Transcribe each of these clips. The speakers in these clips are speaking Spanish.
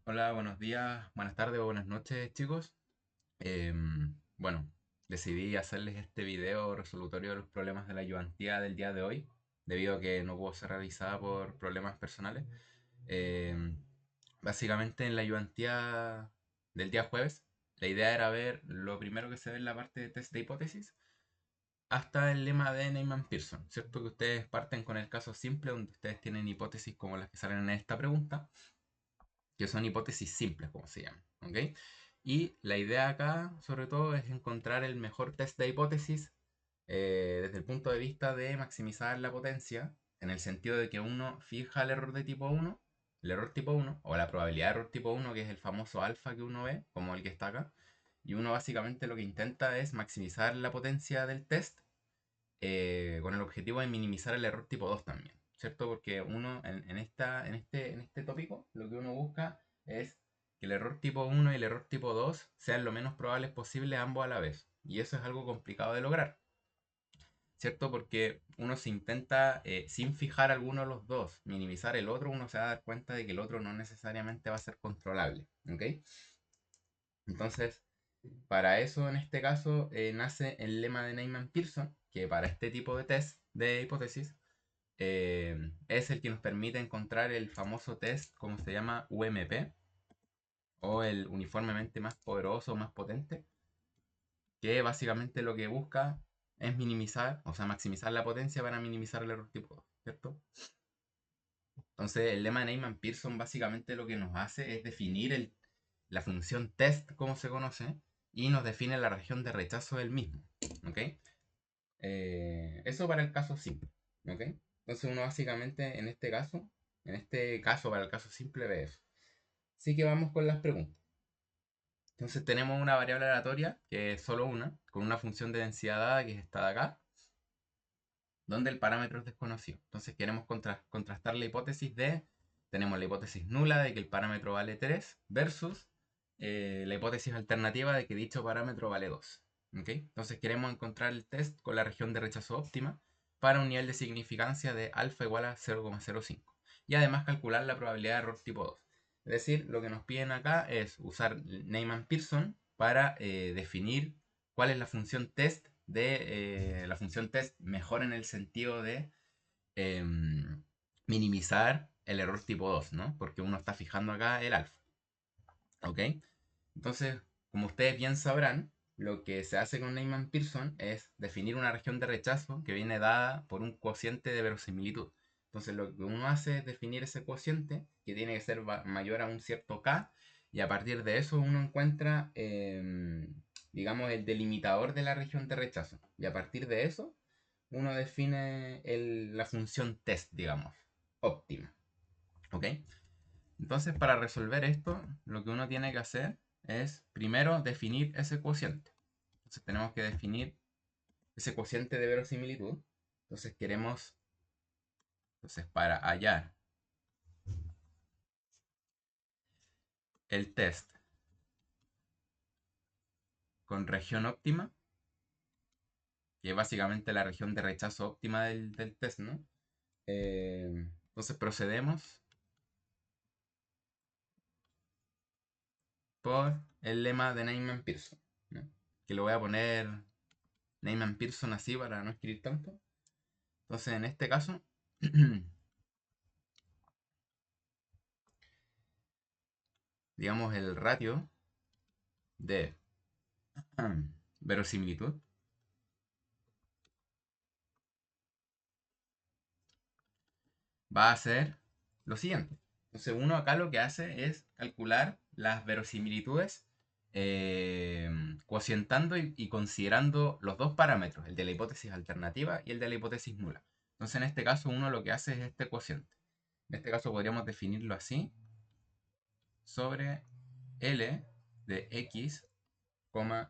Hola, buenos días, buenas tardes o buenas noches, chicos. Bueno, decidí hacerles este video resolutorio de los problemas de la ayudantía del día de hoy, debido a que no pudo ser realizada por problemas personales. Em, Básicamente en la ayudantía del día jueves, la idea era ver lo primero que se ve en la parte de test de hipótesis hasta el lema de Neyman-Pearson. ¿Cierto que ustedes parten con el caso simple donde ustedes tienen hipótesis como las que salen en esta pregunta? Que son hipótesis simples, como se llaman, ¿ok? Y la idea acá, sobre todo, es encontrar el mejor test de hipótesis desde el punto de vista de maximizar la potencia, en el sentido de que uno fija el error de tipo uno, el error tipo uno o la probabilidad de error tipo uno, que es el famoso alfa que uno ve, como el que está acá, y uno básicamente lo que intenta es maximizar la potencia del test con el objetivo de minimizar el error tipo 2 también, ¿cierto? Porque uno en este tópico lo que uno busca es que el error tipo uno y el error tipo 2 sean lo menos probables posible ambos a la vez. Y eso es algo complicado de lograr, ¿cierto? Porque uno se intenta, sin fijar alguno de los dos, minimizar el otro, uno se va a dar cuenta de que el otro no necesariamente va a ser controlable, ¿ok? Entonces, para eso, en este caso, nace el lema de Neyman-Pearson, que para este tipo de test de hipótesis es el que nos permite encontrar el famoso test, como se llama, UMP, o el uniformemente más poderoso, más potente, que básicamente lo que busca es minimizar, o sea, maximizar la potencia para minimizar el error tipo 2, ¿cierto? Entonces, el lema de Neyman-Pearson básicamente lo que nos hace es definir la función test, como se conoce, y nos define la región de rechazo del mismo, ¿ok? Eso para el caso simple, ¿ok? Entonces uno básicamente en este caso para el caso simple ve eso. Así que vamos con las preguntas. Entonces tenemos una variable aleatoria, que es solo una, con una función de densidad dada, que es esta de acá, donde el parámetro es desconocido. Entonces queremos contrastar la hipótesis tenemos la hipótesis nula de que el parámetro vale 3 versus la hipótesis alternativa de que dicho parámetro vale 2. ¿Ok? Entonces queremos encontrar el test con la región de rechazo óptima para un nivel de significancia de alfa igual a 0,05. Y además calcular la probabilidad de error tipo 2. Es decir, lo que nos piden acá es usar Neyman-Pearson para definir cuál es la función test la función test mejor en el sentido de em, minimizar el error tipo 2, ¿no? Porque uno está fijando acá el alfa, ¿ok? Entonces, como ustedes bien sabrán, lo que se hace con Neyman-Pearson es definir una región de rechazo que viene dada por un cociente de verosimilitud. Entonces, lo que uno hace es definir ese cociente, que tiene que ser mayor a un cierto k, y a partir de eso uno encuentra, digamos, el delimitador de la región de rechazo. Y a partir de eso, uno define la función test, digamos, óptima. ¿Ok? Entonces, para resolver esto, lo que uno tiene que hacer es primero definir ese cociente. Entonces, tenemos que definir ese cociente de verosimilitud. Entonces, para hallar el test con región óptima, que es básicamente la región de rechazo óptima del test, ¿no? Entonces, procedemos por el lema de Neyman-Pearson, ¿no? Que lo voy a poner Neyman-Pearson así para no escribir tanto. Entonces, en este caso, digamos, el ratio de verosimilitud va a ser lo siguiente. Entonces, uno acá lo que hace es calcular las verosimilitudes eh, cocientando y considerando los dos parámetros, el de la hipótesis alternativa y el de la hipótesis nula. Entonces, en este caso, uno lo que hace es este cociente. En este caso, podríamos definirlo así: sobre L de x,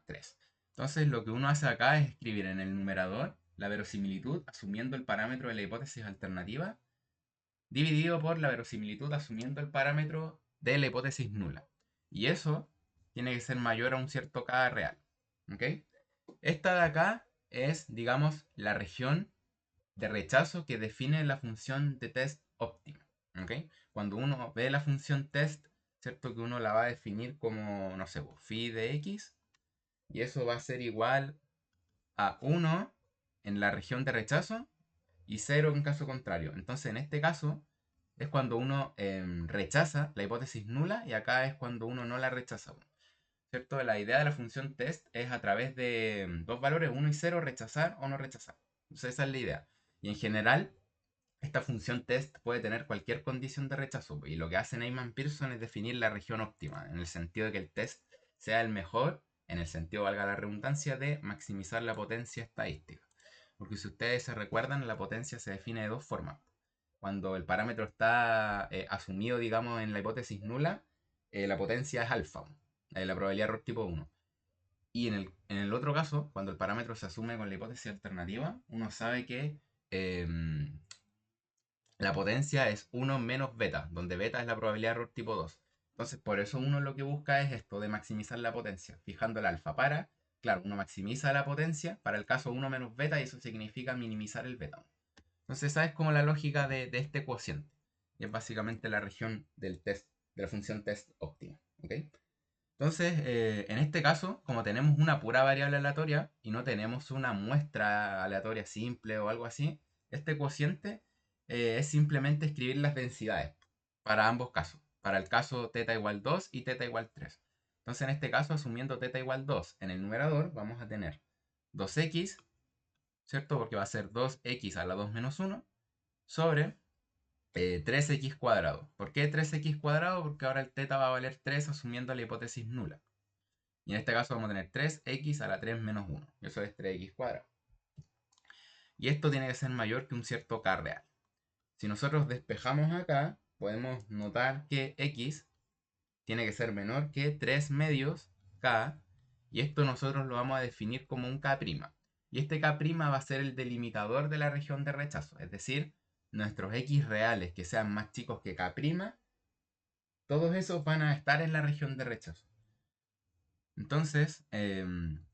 3. Entonces lo que uno hace acá es escribir en el numerador la verosimilitud asumiendo el parámetro de la hipótesis alternativa dividido por la verosimilitud asumiendo el parámetro de la hipótesis nula. Y eso tiene que ser mayor a un cierto k real. ¿Ok? Esta de acá es, digamos, la región de rechazo que define la función de test óptima. ¿Ok? Cuando uno ve la función test ¿cierto? Que uno la va a definir como, no sé, pues, phi de x, y eso va a ser igual a 1 en la región de rechazo y 0 en caso contrario. Entonces, en este caso, es cuando uno rechaza la hipótesis nula y acá es cuando uno no la rechaza. ¿Cierto? La idea de la función test es a través de dos valores, 1 y 0, rechazar o no rechazar. Entonces, esa es la idea. Y en general, esta función test puede tener cualquier condición de rechazo. Y lo que hace Neyman-Pearson es definir la región óptima, en el sentido de que el test sea el mejor, en el sentido, valga la redundancia, de maximizar la potencia estadística. Porque si ustedes se recuerdan, la potencia se define de dos formas. Cuando el parámetro está asumido, digamos, en la hipótesis nula, la potencia es alfa, la probabilidad de error tipo 1. Y en el otro caso, cuando el parámetro se asume con la hipótesis alternativa, uno sabe que la potencia es 1 menos beta, donde beta es la probabilidad de error tipo 2. Entonces, por eso uno lo que busca es esto de maximizar la potencia, fijando el alfa para, claro, uno maximiza la potencia para el caso 1 menos beta y eso significa minimizar el beta. Entonces, esa es como la lógica de este cociente. Y es básicamente la región del test, de la función test óptima. ¿Ok? Entonces, en este caso, como tenemos una pura variable aleatoria y no tenemos una muestra aleatoria simple o algo así, este cociente es simplemente escribir las densidades para ambos casos. Para el caso θ igual 2 y θ igual 3. Entonces, en este caso, asumiendo θ igual 2 en el numerador, vamos a tener 2x, ¿cierto? Porque va a ser 2x a la 2 menos 1 sobre 3x cuadrado. ¿Por qué 3x cuadrado? Porque ahora el θ va a valer 3 asumiendo la hipótesis nula. Y en este caso vamos a tener 3x a la 3 menos 1. Eso es 3x cuadrado. Y esto tiene que ser mayor que un cierto k real. Si nosotros despejamos acá, podemos notar que x tiene que ser menor que 3 medios k. Y esto nosotros lo vamos a definir como un k'. Y este k' va a ser el delimitador de la región de rechazo. Es decir, nuestros x reales que sean más chicos que k', todos esos van a estar en la región de rechazo. Entonces, en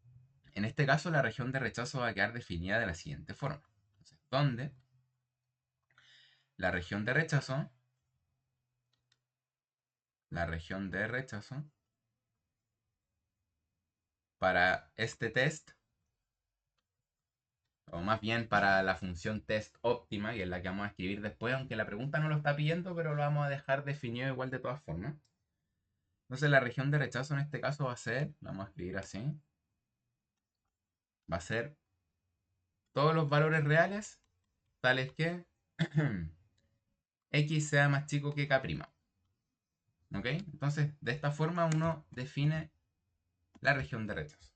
este caso la región de rechazo va a quedar definida de la siguiente forma. Entonces, donde la región de rechazo, para este test, o más bien para la función test óptima, y es la que vamos a escribir después, aunque la pregunta no lo está pidiendo, pero lo vamos a dejar definido igual de todas formas. Entonces la región de rechazo en este caso va a ser, vamos a escribir así, va a ser todos los valores reales, tales que x sea más chico que k'. ¿Ok? Entonces, de esta forma uno define la región de rechazo.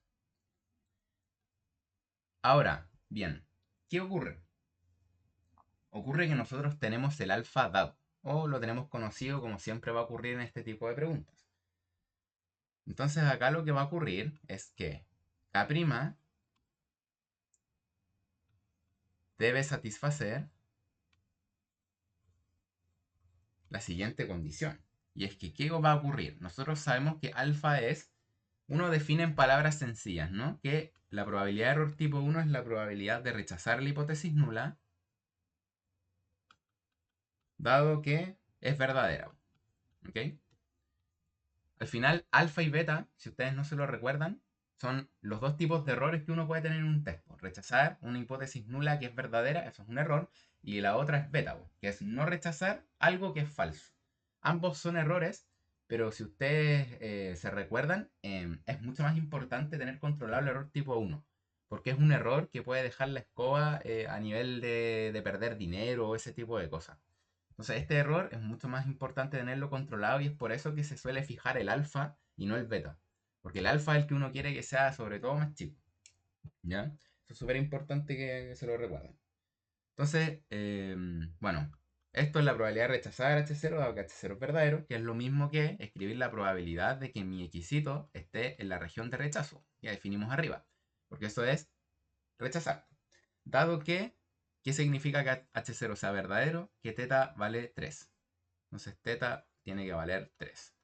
Ahora, bien, ¿qué ocurre? Ocurre que nosotros tenemos el alfa dado, o lo tenemos conocido como siempre va a ocurrir en este tipo de preguntas. Entonces acá lo que va a ocurrir es que K' debe satisfacer la siguiente condición. Y es que, ¿qué va a ocurrir? Nosotros sabemos que alfa es, uno define en palabras sencillas, ¿no? Que la probabilidad de error tipo 1 es la probabilidad de rechazar la hipótesis nula, dado que es verdadera. ¿Ok? Al final, alfa y beta, si ustedes no se lo recuerdan, son los dos tipos de errores que uno puede tener en un test. Rechazar una hipótesis nula que es verdadera, eso es un error, y la otra es beta, que es no rechazar algo que es falso. Ambos son errores, pero si ustedes se recuerdan, es mucho más importante tener controlado el error tipo 1, porque es un error que puede dejar la escoba a nivel de perder dinero o ese tipo de cosas. Entonces, este error es mucho más importante tenerlo controlado y es por eso que se suele fijar el alfa y no el beta. Porque el alfa es el que uno quiere que sea sobre todo más chico. ¿Ya? Eso es súper importante que se lo recuerden. Entonces, bueno, esto es la probabilidad de rechazar H0 dado que H0 es verdadero, que es lo mismo que escribir la probabilidad de que mi xito esté en la región de rechazo. Ya definimos arriba. Porque eso es rechazar. Dado que, ¿qué significa que H0 sea verdadero? Que θ vale 3. Entonces θ tiene que valer 3.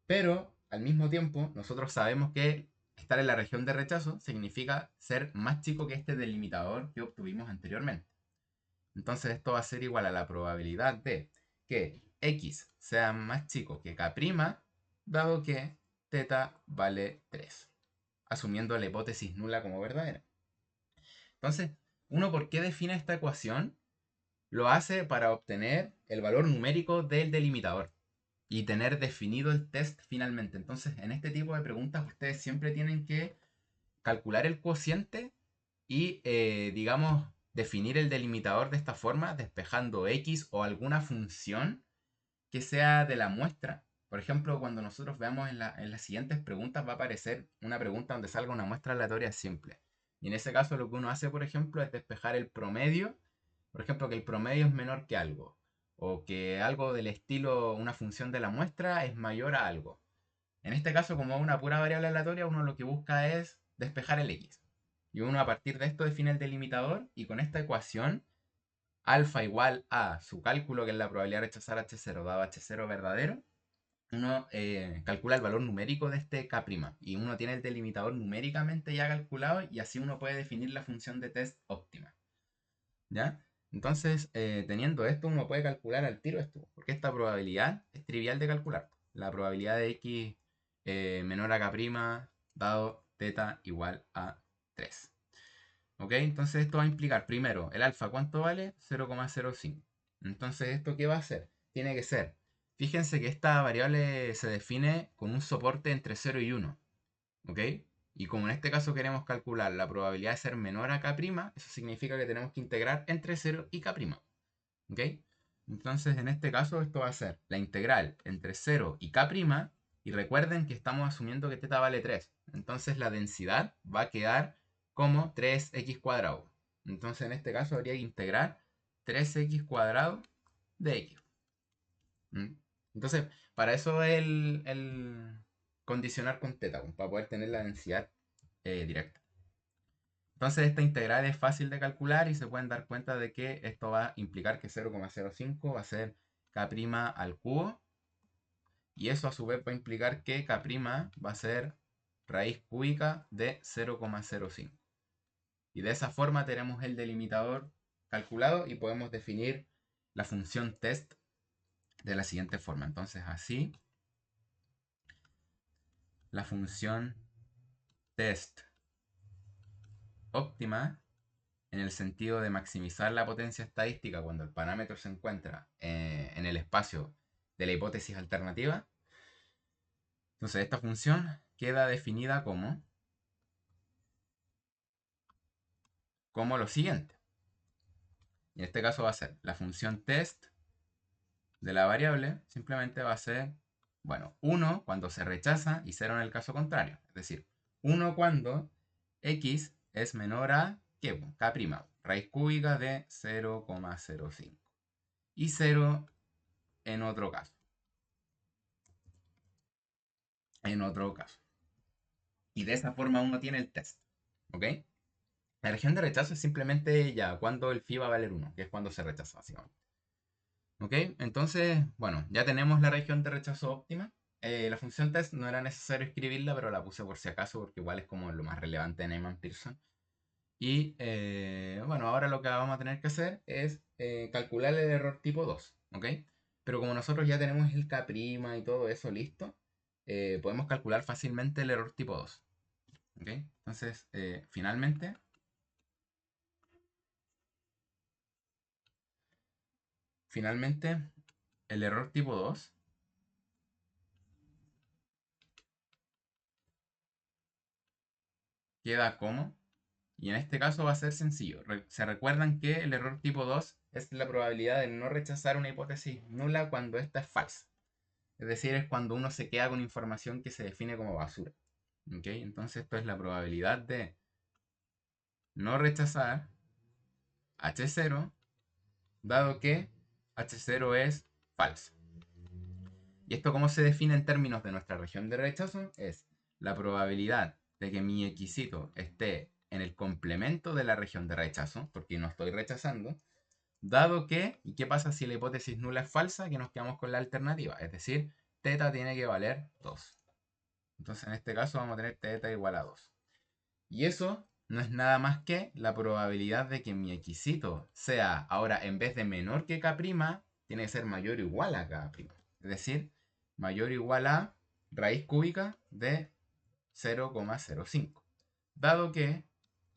Pero al mismo tiempo, nosotros sabemos que estar en la región de rechazo significa ser más chico que este delimitador que obtuvimos anteriormente. Entonces esto va a ser igual a la probabilidad de que x sea más chico que k', dado que teta vale 3, asumiendo la hipótesis nula como verdadera. Entonces, ¿uno por qué define esta ecuación? Lo hace para obtener el valor numérico del delimitador y tener definido el test finalmente. Entonces, en este tipo de preguntas, ustedes siempre tienen que calcular el cociente y, digamos, definir el delimitador de esta forma, despejando x o alguna función que sea de la muestra. Por ejemplo, cuando nosotros veamos en las siguientes preguntas, va a aparecer una pregunta donde salga una muestra aleatoria simple. Y en ese caso, lo que uno hace, por ejemplo, es despejar el promedio. Por ejemplo, que el promedio es menor que algo. O que algo del estilo, una función de la muestra es mayor a algo. En este caso, como es una pura variable aleatoria, uno lo que busca es despejar el x. Y uno a partir de esto define el delimitador y con esta ecuación, alfa igual a su cálculo, que es la probabilidad de rechazar h0 dado h0 verdadero, uno calcula el valor numérico de este k' y uno tiene el delimitador numéricamente ya calculado y así uno puede definir la función de test óptima. ¿Ya? Entonces, teniendo esto, uno puede calcular al tiro esto, porque esta probabilidad es trivial de calcular. La probabilidad de x menor a k' dado teta igual a 3. ¿Ok? Entonces esto va a implicar, primero, el alfa, ¿cuánto vale? 0,05. Entonces, ¿esto qué va a hacer? Tiene que ser, fíjense que esta variable se define con un soporte entre 0 y 1. ¿Ok? Y como en este caso queremos calcular la probabilidad de ser menor a k', eso significa que tenemos que integrar entre 0 y k'. ¿Ok? Entonces, en este caso, esto va a ser la integral entre 0 y k'. Y recuerden que estamos asumiendo que teta vale 3. Entonces, la densidad va a quedar como 3x cuadrado. Entonces, en este caso, habría que integrar 3x cuadrado de x. ¿Mm? Entonces, para eso el condicionar con teta, para poder tener la densidad directa. Entonces, esta integral es fácil de calcular y se pueden dar cuenta de que esto va a implicar que 0,05 va a ser k' al cubo. Y eso a su vez va a implicar que k' va a ser raíz cúbica de 0,05. Y de esa forma tenemos el delimitador calculado y podemos definir la función test de la siguiente forma. Entonces, así, la función test óptima, en el sentido de maximizar la potencia estadística cuando el parámetro se encuentra en el espacio de la hipótesis alternativa. Entonces esta función queda definida como lo siguiente. Y en este caso va a ser la función test de la variable, simplemente va a ser, bueno, 1 cuando se rechaza y 0 en el caso contrario. Es decir, 1 cuando x es menor a, ¿qué? K', raíz cúbica de 0,05. Y 0 en otro caso. En otro caso. Y de esa forma uno tiene el test. ¿Ok? La región de rechazo es simplemente ya cuando el phi va a valer 1, que es cuando se rechaza, básicamente. ¿Ok? Entonces, bueno, ya tenemos la región de rechazo óptima. La función test no era necesario escribirla, pero la puse por si acaso, porque igual es como lo más relevante de Neyman-Pearson. Y bueno, ahora lo que vamos a tener que hacer es calcular el error tipo 2. ¿Ok? Pero como nosotros ya tenemos el K' y todo eso listo, podemos calcular fácilmente el error tipo 2. ¿Ok? Entonces, finalmente, el error tipo 2 queda como, y en este caso va a ser sencillo. Se recuerdan que el error tipo 2 es la probabilidad de no rechazar una hipótesis nula cuando esta es falsa. Es decir, es cuando uno se queda con información que se define como basura. ¿Ok? Entonces esto es la probabilidad de no rechazar H0, dado que H0 es falso. ¿Y esto cómo se define en términos de nuestra región de rechazo? Es la probabilidad de que mi xito esté en el complemento de la región de rechazo, porque no estoy rechazando, dado que, ¿y qué pasa si la hipótesis nula es falsa? Que nos quedamos con la alternativa, es decir, teta tiene que valer 2. Entonces en este caso vamos a tener teta igual a 2. Y eso no es nada más que la probabilidad de que mi xito sea ahora en vez de menor que k', tiene que ser mayor o igual a K'. Es decir, mayor o igual a raíz cúbica de 0,05. Dado que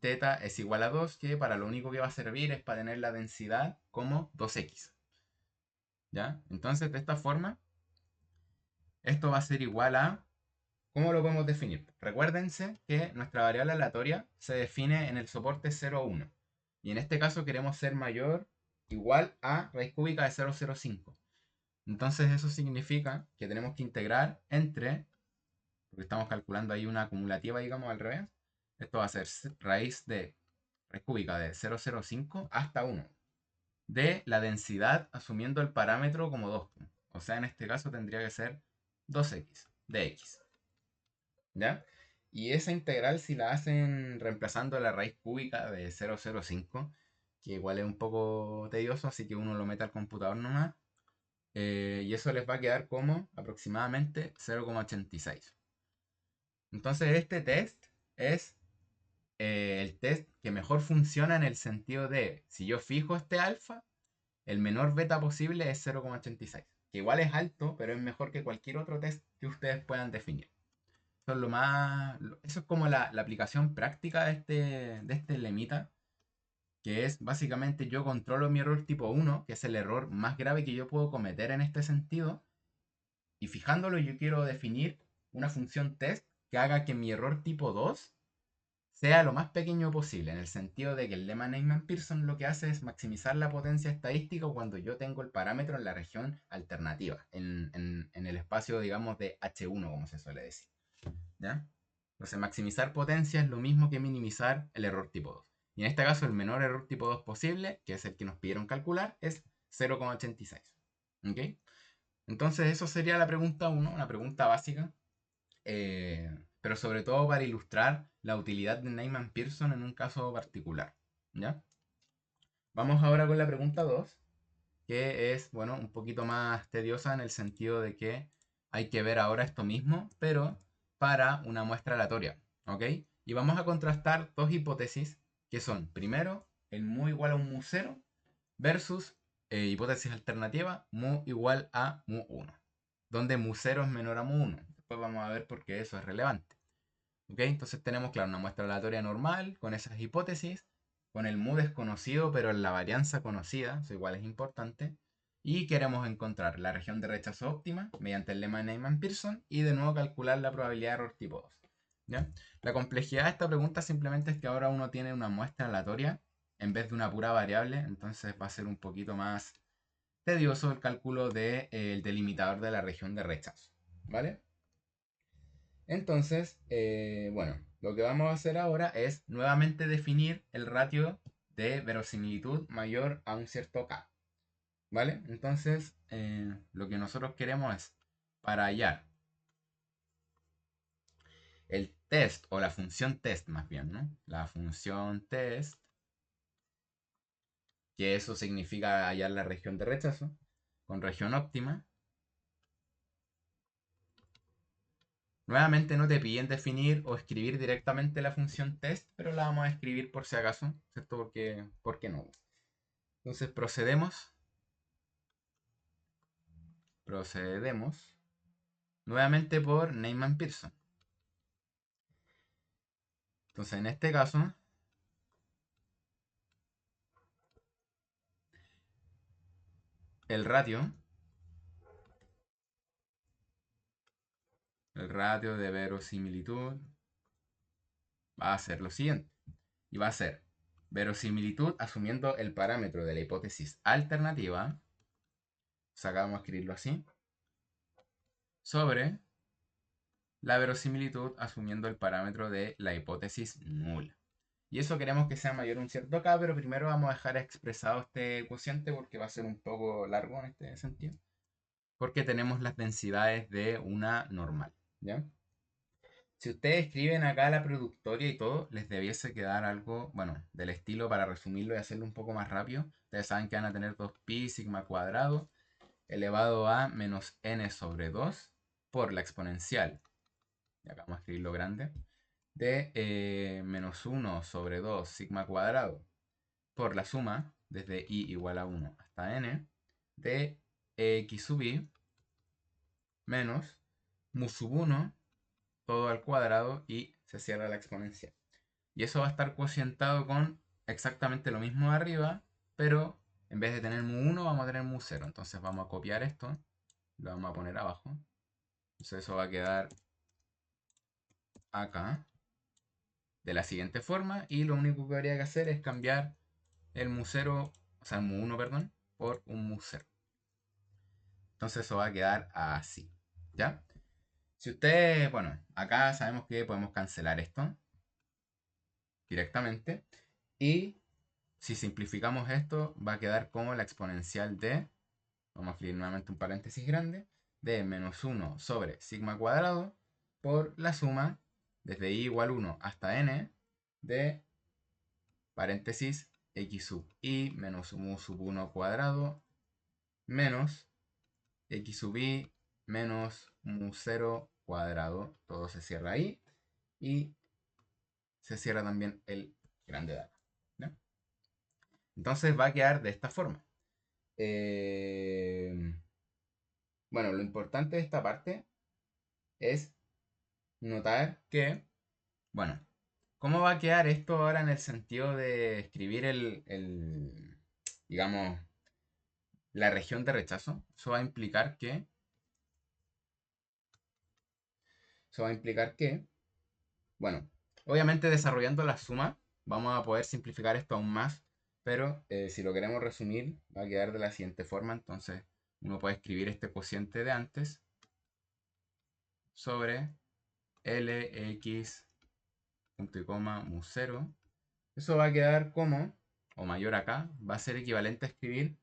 teta es igual a 2, que para lo único que va a servir es para tener la densidad como 2x. ¿Ya? Entonces, de esta forma, esto va a ser igual a... ¿Cómo lo podemos definir? Recuérdense que nuestra variable aleatoria se define en el soporte 0,1. Y en este caso queremos ser mayor igual a raíz cúbica de 0,05. Entonces eso significa que tenemos que integrar entre, porque estamos calculando ahí una acumulativa, digamos, al revés. Esto va a ser raíz cúbica de 0,05 hasta 1 de la densidad asumiendo el parámetro como 2. O sea, en este caso tendría que ser 2x de x. ¿Ya? Y esa integral si la hacen reemplazando la raíz cúbica de 0,05, que igual es un poco tedioso, así que uno lo mete al computador nomás. Y eso les va a quedar como aproximadamente 0,86. Entonces este test es el test que mejor funciona en el sentido de, si yo fijo este alfa, el menor beta posible es 0,86. Que igual es alto, pero es mejor que cualquier otro test que ustedes puedan definir. Eso es lo más. Eso es como la aplicación práctica de este lemita. Que es básicamente yo controlo mi error tipo 1, que es el error más grave que yo puedo cometer en este sentido. Y fijándolo, yo quiero definir una función test que haga que mi error tipo 2 sea lo más pequeño posible, en el sentido de que el lema Neyman-Pearson lo que hace es maximizar la potencia estadística cuando yo tengo el parámetro en la región alternativa, en el espacio, digamos, de H1, como se suele decir. ¿Ya? Entonces, maximizar potencia es lo mismo que minimizar el error tipo 2. Y en este caso, el menor error tipo 2 posible, que es el que nos pidieron calcular, es 0,86. ¿Ok? Entonces, eso sería la pregunta 1, una pregunta básica, pero sobre todo para ilustrar la utilidad de Neyman-Pearson en un caso particular. ¿Ya? Vamos ahora con la pregunta 2, que es, bueno, un poquito más tediosa en el sentido de que hay que ver ahora esto mismo, pero para una muestra aleatoria, ¿ok? Y vamos a contrastar dos hipótesis que son, primero, el mu igual a un mu 0 versus hipótesis alternativa, mu igual a mu 1, donde mu 0 es menor a mu 1. Después vamos a ver por qué eso es relevante. ¿Ok? Entonces tenemos, claro, una muestra aleatoria normal con esas hipótesis, con el mu desconocido, pero en la varianza conocida, eso igual es importante. Y queremos encontrar la región de rechazo óptima mediante el lema de Neyman-Pearson y de nuevo calcular la probabilidad de error tipo 2. ¿Ya? La complejidad de esta pregunta simplemente es que ahora uno tiene una muestra aleatoria en vez de una pura variable, entonces va a ser un poquito más tedioso el cálculo del delimitador de la región de rechazo. ¿Vale? Entonces, bueno, lo que vamos a hacer ahora es nuevamente definir el ratio de verosimilitud mayor a un cierto K. ¿Vale? Entonces, lo que nosotros queremos es, para hallar el test, o la función test más bien, ¿no? La función test, que eso significa hallar la región de rechazo, con región óptima. Nuevamente no te piden definir o escribir directamente la función test, pero la vamos a escribir por si acaso, ¿cierto? ¿Por qué no? Entonces procedemos nuevamente por Neyman-Pearson. Entonces en este caso, el ratio, de verosimilitud va a ser lo siguiente. Y va a ser verosimilitud asumiendo el parámetro de la hipótesis alternativa, o sea, acá vamos a escribirlo así, sobre la verosimilitud asumiendo el parámetro de la hipótesis nula. Y eso queremos que sea mayor a un cierto K, pero primero vamos a dejar expresado este cociente porque va a ser un poco largo en este sentido. Porque tenemos las densidades de una normal. ¿Ya? Si ustedes escriben acá la productoria y todo, les debiese quedar algo, bueno, del estilo para resumirlo y hacerlo un poco más rápido. Ustedes saben que van a tener 2pi sigma cuadrado elevado a menos n sobre 2 por la exponencial, y acá vamos a escribirlo grande, de menos 1 sobre 2 sigma cuadrado por la suma desde i igual a 1 hasta n de x sub i menos mu sub 1 todo al cuadrado y se cierra la exponencial. Y eso va a estar cocientado con exactamente lo mismo de arriba, pero en vez de tener mu 1 vamos a tener mu 0. Entonces vamos a copiar esto, lo vamos a poner abajo. Entonces eso va a quedar acá de la siguiente forma y lo único que habría que hacer es cambiar el mu 0, o sea, el mu 1, perdón, por un mu 0. Entonces eso va a quedar así, ¿ya? Si ustedes, bueno, acá sabemos que podemos cancelar esto directamente y si simplificamos esto va a quedar como la exponencial de, vamos a escribir nuevamente un paréntesis grande, de menos 1 sobre sigma cuadrado por la suma desde i igual 1 hasta n de paréntesis x sub i menos mu sub 1 cuadrado menos x sub i menos mu 0 cuadrado. Todo se cierra ahí y se cierra también el grande de acá, ¿no? Entonces va a quedar de esta forma. Bueno, lo importante de esta parte es notar que, bueno, ¿cómo va a quedar esto ahora en el sentido de escribir digamos, la región de rechazo? Eso va a implicar que, bueno, obviamente desarrollando la suma vamos a poder simplificar esto aún más, pero si lo queremos resumir va a quedar de la siguiente forma. Entonces uno puede escribir este cociente de antes sobre Lx punto y coma mu 0. Eso va a quedar como, o mayor acá, va a ser equivalente a escribir,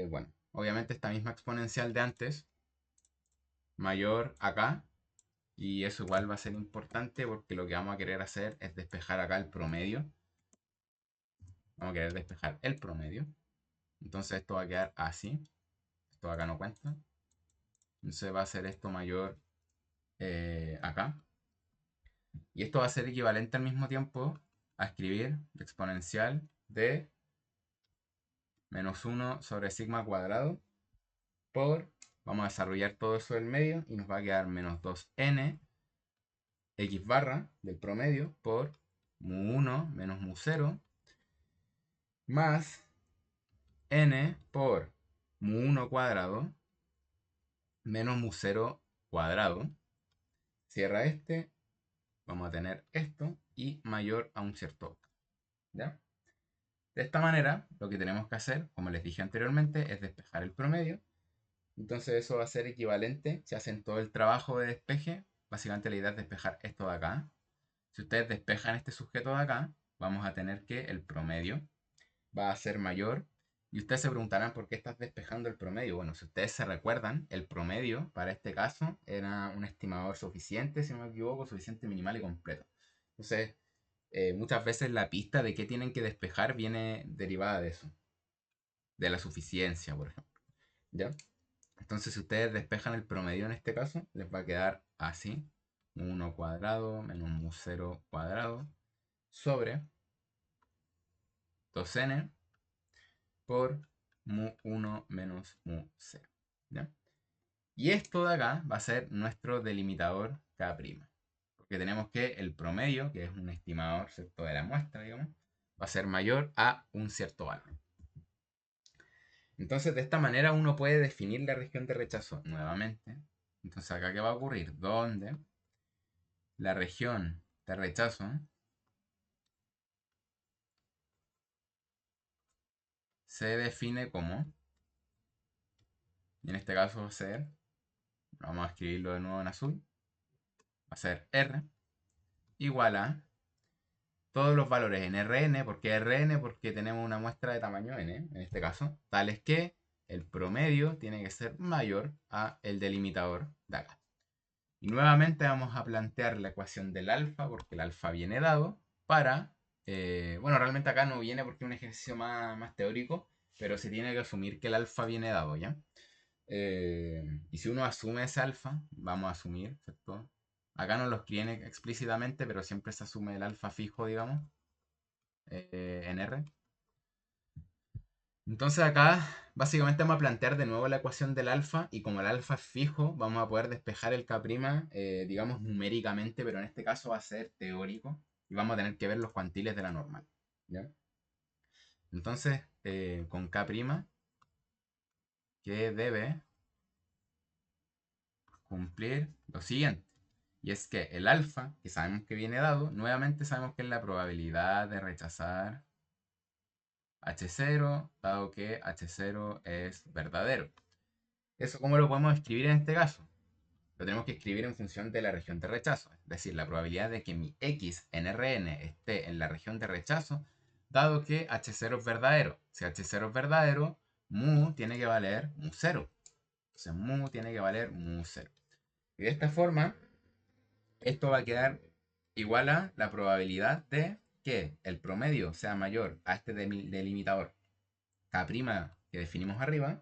bueno, obviamente esta misma exponencial de antes, mayor acá, y eso igual va a ser importante porque lo que vamos a querer hacer es despejar acá el promedio. Vamos a querer despejar el promedio. Entonces esto va a quedar así. Esto acá no cuenta. Entonces va a ser esto mayor acá. Y esto va a ser equivalente al mismo tiempo a escribir la exponencial de menos 1 sobre sigma cuadrado por, vamos a desarrollar todo eso del medio y nos va a quedar menos 2n x barra del promedio por mu 1 menos mu 0 más n por mu 1 cuadrado menos mu 0 cuadrado. Cierra este, vamos a tener esto y mayor a un cierto, ¿ya? De esta manera, lo que tenemos que hacer, como les dije anteriormente, es despejar el promedio. Entonces eso va a ser equivalente, si hacen todo el trabajo de despeje, básicamente la idea es despejar esto de acá. Si ustedes despejan este sujeto de acá, vamos a tener que el promedio va a ser mayor. Y ustedes se preguntarán por qué estás despejando el promedio. Bueno, si ustedes se recuerdan, el promedio para este caso era un estimador suficiente, si no me equivoco, suficiente, minimal y completo. Entonces, muchas veces la pista de qué tienen que despejar viene derivada de eso, de la suficiencia, por ejemplo. ¿Ya? Entonces, si ustedes despejan el promedio en este caso, les va a quedar así: 1 cuadrado menos mu 0 cuadrado sobre 2n por mu 1 menos mu 0. ¿Ya? Y esto de acá va a ser nuestro delimitador K'. Porque tenemos que el promedio, que es un estimador, ¿cierto?, de la muestra, digamos, va a ser mayor a un cierto valor. Entonces, de esta manera uno puede definir la región de rechazo nuevamente. Entonces, acá ¿qué va a ocurrir? Donde la región de rechazo se define como, y en este caso va a ser, vamos a escribirlo de nuevo en azul, va a ser R igual a todos los valores en Rn. ¿Por qué Rn? Porque tenemos una muestra de tamaño n, en este caso, tales que el promedio tiene que ser mayor a el delimitador de acá. Y nuevamente vamos a plantear la ecuación del alfa, porque el alfa viene dado, para, bueno, realmente acá no viene porque es un ejercicio más teórico, pero se tiene que asumir que el alfa viene dado, ¿ya? Y si uno asume ese alfa, vamos a asumir, ¿cierto? Acá no lo escriben explícitamente, pero siempre se asume el alfa fijo, digamos, en R. Entonces acá básicamente vamos a plantear de nuevo la ecuación del alfa y como el alfa es fijo, vamos a poder despejar el K', digamos numéricamente, pero en este caso va a ser teórico y vamos a tener que ver los cuantiles de la normal. ¿Ya? Entonces, con K', que debe cumplir lo siguiente. Y es que el alfa, que sabemos que viene dado, nuevamente sabemos que es la probabilidad de rechazar H0, dado que H0 es verdadero. ¿Eso cómo lo podemos escribir en este caso? Lo tenemos que escribir en función de la región de rechazo. Es decir, la probabilidad de que mi X en Rn esté en la región de rechazo, dado que H0 es verdadero. Si H0 es verdadero, mu tiene que valer mu 0. Entonces mu tiene que valer mu 0. Y de esta forma, esto va a quedar igual a la probabilidad de que el promedio sea mayor a este delimitador K' que definimos arriba,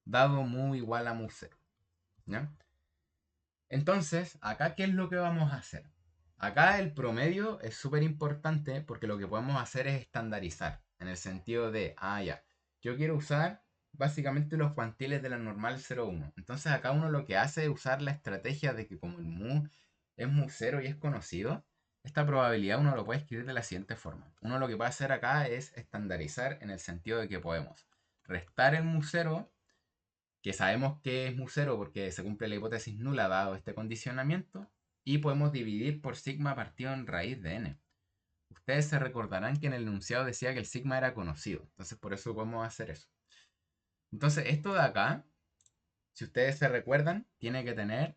dado mu igual a mu 0. ¿Ya? Entonces, acá, ¿qué es lo que vamos a hacer? Acá el promedio es súper importante porque lo que podemos hacer es estandarizar, en el sentido de, ya, yo quiero usar básicamente los cuantiles de la normal 0,1. Entonces acá uno lo que hace es usar la estrategia de que como el mu es mu 0 y es conocido, esta probabilidad uno lo puede escribir de la siguiente forma. Uno lo que puede hacer acá es estandarizar en el sentido de que podemos restar el mu 0 que sabemos que es mu 0 porque se cumple la hipótesis nula dado este condicionamiento, y podemos dividir por sigma partido en raíz de n. Ustedes se recordarán que en el enunciado decía que el sigma era conocido, entonces por eso podemos hacer eso. Entonces esto de acá, si ustedes se recuerdan, tiene que tener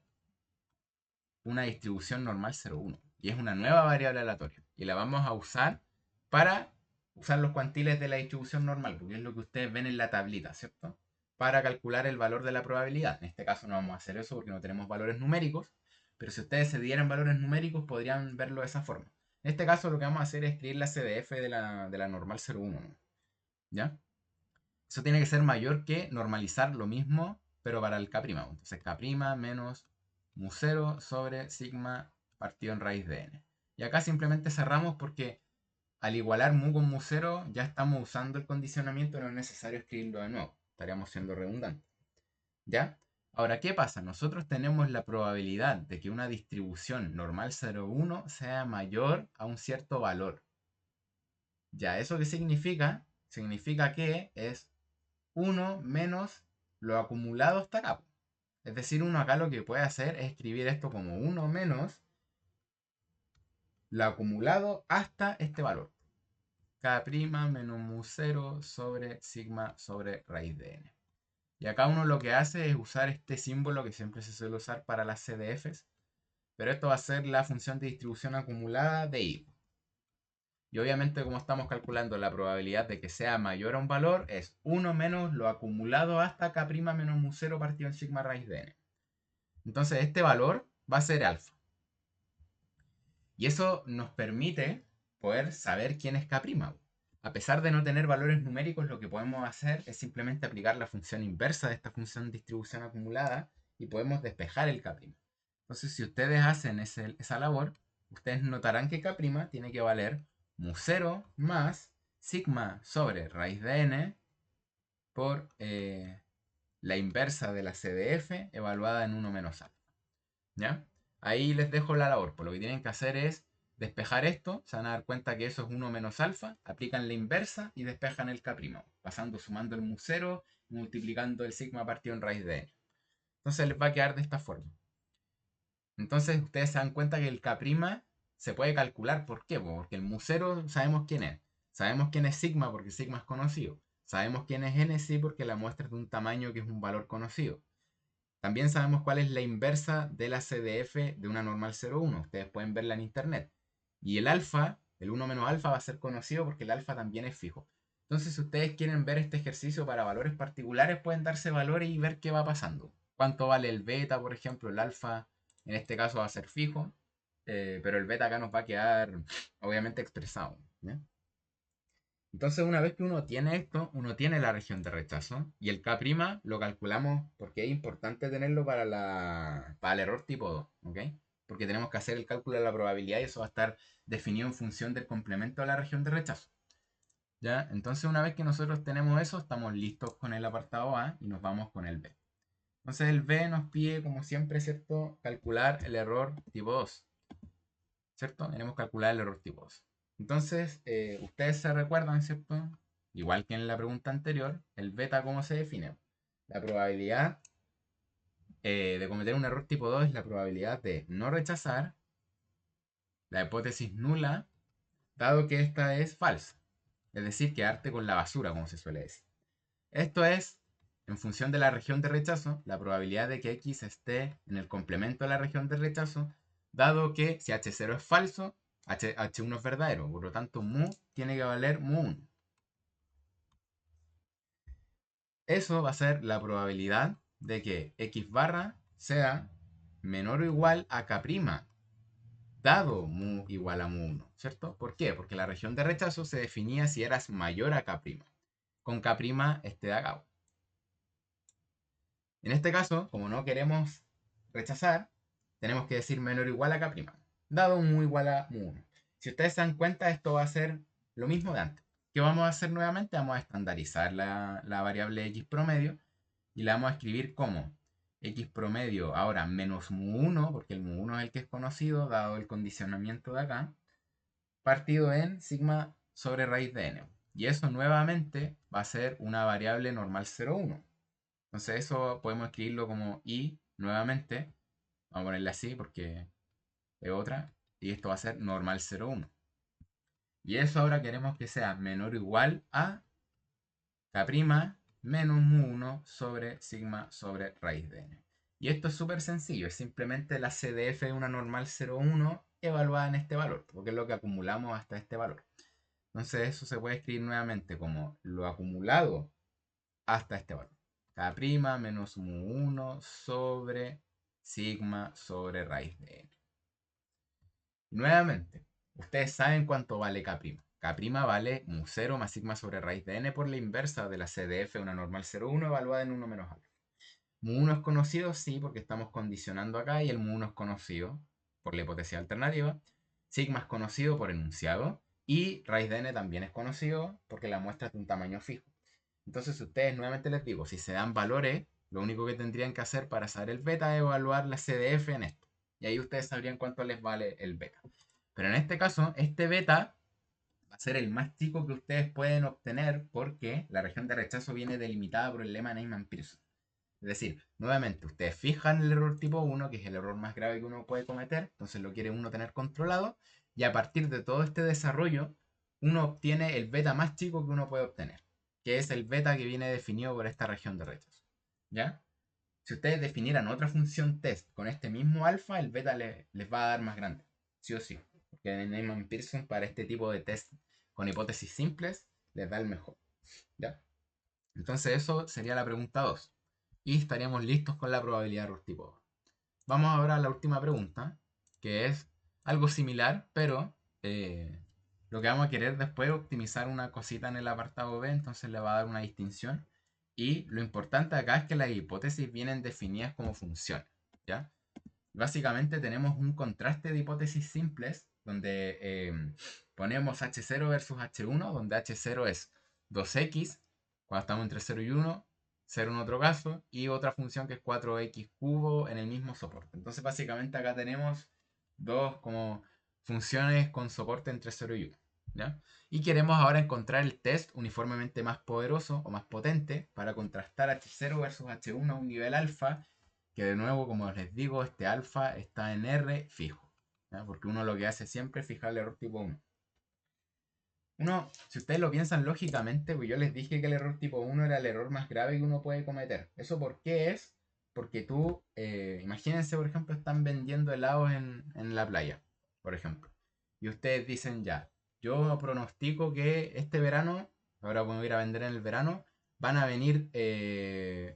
una distribución normal 0,1 y es una nueva variable aleatoria y la vamos a usar para usar los cuantiles de la distribución normal, porque es lo que ustedes ven en la tablita, ¿cierto? Para calcular el valor de la probabilidad. En este caso no vamos a hacer eso porque no tenemos valores numéricos, pero si ustedes se dieran valores numéricos podrían verlo de esa forma. En este caso lo que vamos a hacer es escribir la CDF de la normal 0,1, ¿no? ¿Ya? Eso tiene que ser mayor que normalizar lo mismo, pero para el K'. Entonces K' menos mu 0 sobre sigma partido en raíz de n. Y acá simplemente cerramos porque al igualar mu con mu 0 ya estamos usando el condicionamiento, no es necesario escribirlo de nuevo. Estaríamos siendo redundantes. ¿Ya? Ahora, ¿qué pasa? Nosotros tenemos la probabilidad de que una distribución normal 0,1 sea mayor a un cierto valor. ¿Ya? ¿Eso qué significa? Significa que es 1 menos lo acumulado hasta acá. Es decir, uno acá lo que puede hacer es escribir esto como 1 menos lo acumulado hasta este valor. K' menos mu 0 sobre sigma sobre raíz de n. Y acá uno lo que hace es usar este símbolo que siempre se suele usar para las CDFs, pero esto va a ser la función de distribución acumulada de I. Y obviamente como estamos calculando la probabilidad de que sea mayor a un valor es 1 menos lo acumulado hasta K' menos mu 0 partido en sigma raíz de n. Entonces este valor va a ser alfa. Y eso nos permite poder saber quién es K'. A pesar de no tener valores numéricos, lo que podemos hacer es simplemente aplicar la función inversa de esta función de distribución acumulada y podemos despejar el K'. Entonces, si ustedes hacen esa labor, ustedes notarán que K' tiene que valer mu 0 más sigma sobre raíz de n por la inversa de la CDF evaluada en 1 menos alfa. ¿Ya? Ahí les dejo la labor. Pues lo que tienen que hacer es despejar esto. Se van a dar cuenta que eso es 1 menos alfa. Aplican la inversa y despejan el K'. Pasando, sumando el mu 0 y multiplicando el sigma partido en raíz de n. Entonces les va a quedar de esta forma. Entonces ustedes se dan cuenta que el K' se puede calcular. ¿Por qué? Porque el mu 0 sabemos quién es. Sabemos quién es sigma porque sigma es conocido. Sabemos quién es n, sí, porque la muestra es de un tamaño que es un valor conocido. También sabemos cuál es la inversa de la CDF de una normal 0,1. Ustedes pueden verla en internet. Y el alfa, el 1 menos alfa, va a ser conocido porque el alfa también es fijo. Entonces, si ustedes quieren ver este ejercicio para valores particulares, pueden darse valores y ver qué va pasando. Cuánto vale el beta, por ejemplo, el alfa, en este caso va a ser fijo, pero el beta acá nos va a quedar obviamente expresado. ¿Ya? Entonces, una vez que uno tiene esto, uno tiene la región de rechazo y el K' lo calculamos porque es importante tenerlo para el error tipo 2, ¿ok? Porque tenemos que hacer el cálculo de la probabilidad y eso va a estar definido en función del complemento de la región de rechazo. ¿Ya? Entonces una vez que nosotros tenemos eso, estamos listos con el apartado A y nos vamos con el B. Entonces el B nos pide, como siempre, ¿cierto? Calcular el error tipo 2, ¿cierto? Queremos calcular el error tipo 2. Entonces, ustedes se recuerdan, ¿cierto? Igual que en la pregunta anterior, el beta, ¿cómo se define? La probabilidad de cometer un error tipo 2 es la probabilidad de no rechazar la hipótesis nula, dado que esta es falsa. Es decir, quedarte con la basura, como se suele decir. Esto es, en función de la región de rechazo, la probabilidad de que X esté en el complemento de la región de rechazo, dado que si H0 es falso, H1 es verdadero. Por lo tanto, mu tiene que valer mu1. Eso va a ser la probabilidad de que X barra sea menor o igual a K', dado mu igual a mu1, ¿cierto? ¿Por qué? Porque la región de rechazo se definía si eras mayor a K', con K' este de acá. En este caso, como no queremos rechazar, tenemos que decir menor o igual a K', dado mu igual a mu1. Si ustedes se dan cuenta, esto va a ser lo mismo de antes. ¿Qué vamos a hacer nuevamente? Vamos a estandarizar la variable X promedio y la vamos a escribir como X promedio ahora menos mu1, porque el mu1 es el que es conocido, dado el condicionamiento de acá, partido en sigma sobre raíz de n. Y eso nuevamente va a ser una variable normal 0,1. Entonces eso podemos escribirlo como i nuevamente. Vamos a ponerle así porque es otra. Y esto va a ser normal 0,1. Y eso ahora queremos que sea menor o igual a k' menos mu1 sobre sigma sobre raíz de n. Y esto es súper sencillo. Es simplemente la CDF de una normal 0,1 evaluada en este valor. Porque es lo que acumulamos hasta este valor. Entonces eso se puede escribir nuevamente como lo acumulado hasta este valor. K' menos mu1 sobre sigma sobre raíz de n. Nuevamente, ustedes saben cuánto vale K'. K' vale mu0 más sigma sobre raíz de n por la inversa de la CDF, una normal 0,1 evaluada en 1 menos alfa. Mu1 es conocido, sí, porque estamos condicionando acá y el mu1 es conocido por la hipótesis alternativa. Sigma es conocido por enunciado y raíz de n también es conocido porque la muestra es de un tamaño fijo. Entonces, si ustedes nuevamente les digo, si se dan valores, lo único que tendrían que hacer para saber el beta es evaluar la CDF en esto. Y ahí ustedes sabrían cuánto les vale el beta. Pero en este caso, este beta va a ser el más chico que ustedes pueden obtener porque la región de rechazo viene delimitada por el lema Neyman-Pearson. Es decir, nuevamente, ustedes fijan el error tipo 1, que es el error más grave que uno puede cometer, entonces lo quiere uno tener controlado, y a partir de todo este desarrollo, uno obtiene el beta más chico que uno puede obtener, que es el beta que viene definido por esta región de rechazo. ¿Ya? Si ustedes definieran otra función test con este mismo alfa, el beta les va a dar más grande, sí o sí. Porque en Neyman-Pearson para este tipo de test con hipótesis simples les da el mejor. ¿Ya? Entonces eso sería la pregunta 2 y estaríamos listos con la probabilidad de error tipo 2. Vamos ahora a la última pregunta, que es algo similar, pero lo que vamos a querer después es optimizar una cosita en el apartado B, entonces le va a dar una distinción. Y lo importante acá es que las hipótesis vienen definidas como funciones, ¿ya? Básicamente tenemos un contraste de hipótesis simples, donde ponemos H0 versus H1, donde H0 es 2x, cuando estamos entre 0 y 1, 0 en otro caso, y otra función que es 4x cubo en el mismo soporte. Entonces básicamente acá tenemos dos como funciones con soporte entre 0 y 1. ¿Ya? Y queremos ahora encontrar el test uniformemente más poderoso o más potente para contrastar H0 versus H1 a un nivel alfa, que de nuevo, como les digo, este alfa está en R fijo, ¿ya? Porque uno lo que hace siempre es fijar el error tipo 1. Uno, si ustedes lo piensan lógicamente, pues yo les dije que el error tipo 1 era el error más grave que uno puede cometer. ¿Eso por qué es? Porque tú, imagínense, por ejemplo, están vendiendo helados en la playa, por ejemplo. Y ustedes dicen ya, yo pronostico que este verano, ahora voy a ir a vender en el verano, van a venir,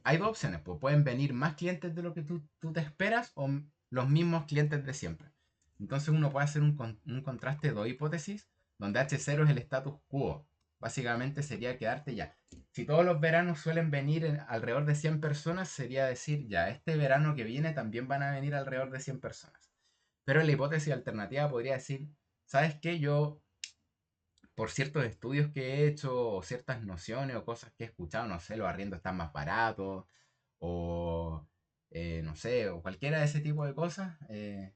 hay dos opciones, pues pueden venir más clientes de lo que tú te esperas o los mismos clientes de siempre. Entonces uno puede hacer un contraste de dos hipótesis donde H0 es el status quo. Básicamente sería quedarte ya. Si todos los veranos suelen venir alrededor de 100 personas, sería decir ya, este verano que viene también van a venir alrededor de 100 personas. Pero en la hipótesis alternativa podría decir, ¿sabes qué? Yo por ciertos estudios que he hecho, o ciertas nociones o cosas que he escuchado, no sé, los arriendos están más baratos, o no sé, o cualquiera de ese tipo de cosas,